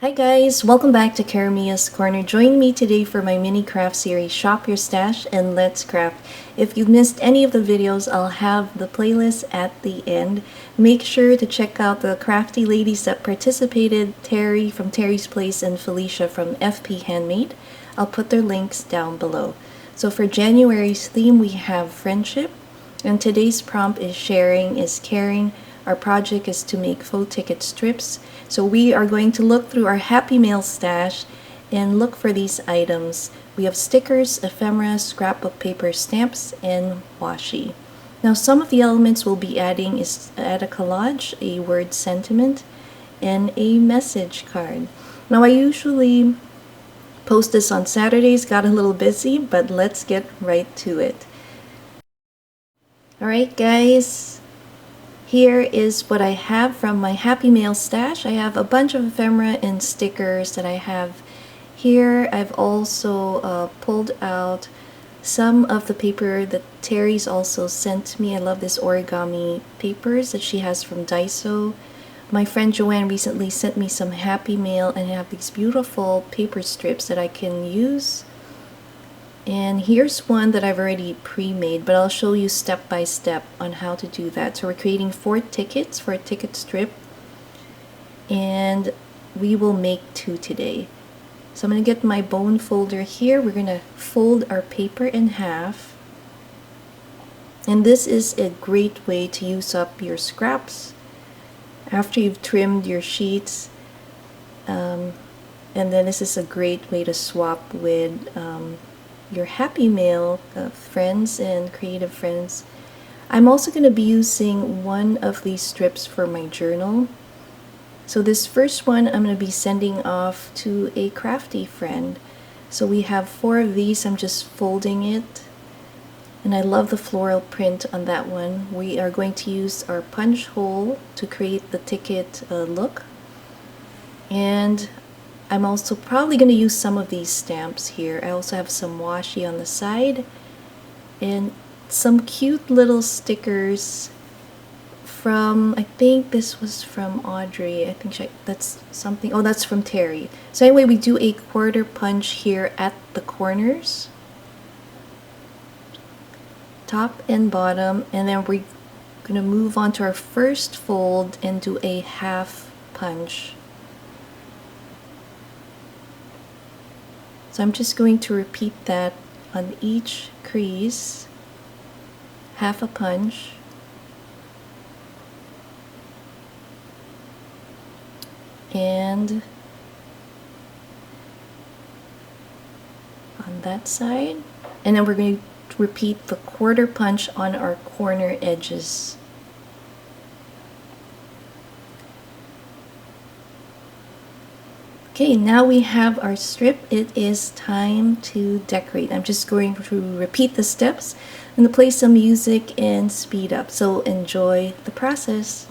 Hi guys, welcome back to Karamia's Corner. Join me today for my mini craft series, Shop Your Stash and Let's Craft. If you've missed any of the videos, I'll have the playlist at the end. Make sure to check out the crafty ladies that participated, Terry from Terry's Place and Felicia from FP Handmade. I'll put their links down below. So for January's theme, we have friendship, and today's prompt is sharing is caring. Our project is to make faux ticket strips. So we are going to look through our Happy Mail stash and look for these items. We have stickers, ephemera, scrapbook paper, stamps, and washi. Now some of the elements we'll be adding is add a collage, a word sentiment, and a message card. Now I usually post this on Saturdays, got a little busy, but let's get right to it. Alright guys, here is what I have from my Happy Mail stash. I have a bunch of ephemera and stickers that I have here. I've also pulled out some of the paper that Terry's also sent me. I love this origami papers that she has from Daiso. My friend Joanne recently sent me some Happy Mail, and I have these beautiful paper strips that I can use. And here's one that I've already pre-made, but I'll show you step by step on how to do that. So we're creating 4 tickets for a ticket strip, and we will make 2 today. So I'm going to get my bone folder here. We're going to fold our paper in half, and this is a great way to use up your scraps after you've trimmed your sheets. And then this is a great way to swap with your Happy Mail friends and creative friends. I'm also going to be using one of these strips for my journal. So this first one I'm going to be sending off to a crafty friend. So we have 4 of these. I'm just folding it, and I love the floral print on that one. We are going to use our punch hole to create the ticket look, and I'm also probably going to use some of these stamps here. I also have some washi on the side and some cute little stickers from, I think this was from Audrey. I think that's something, oh, that's from Terry. So anyway, we do a quarter punch here at the corners, top and bottom, and then we're going to move on to our first fold and do a half punch. So I'm just going to repeat that on each crease, half a punch, and on that side, and then we're going to repeat the quarter punch on our corner edges. Okay, now we have our strip. It is time to decorate. I'm just going to repeat the steps and play some music and speed up. So enjoy the process.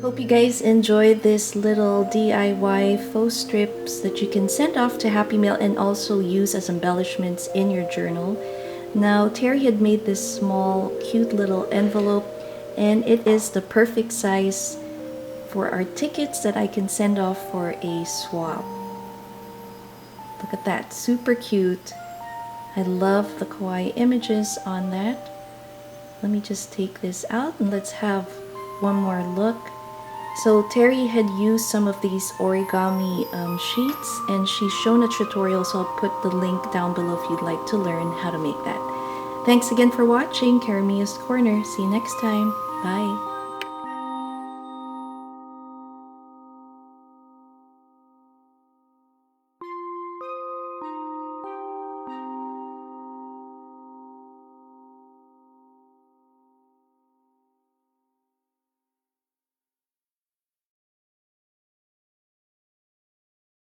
Hope you guys enjoyed this little DIY faux strips that you can send off to Happy Mail and also use as embellishments in your journal. Now, Terry had made this small, cute little envelope, and it is the perfect size for our tickets that I can send off for a swap. Look at that, super cute. I love the kawaii images on that. Let me just take this out and let's have one more look. So Terry had used some of these origami sheets, and she's shown a tutorial, so I'll put the link down below if you'd like to learn how to make that. Thanks again for watching Karamia's Corner. See you next time. Bye.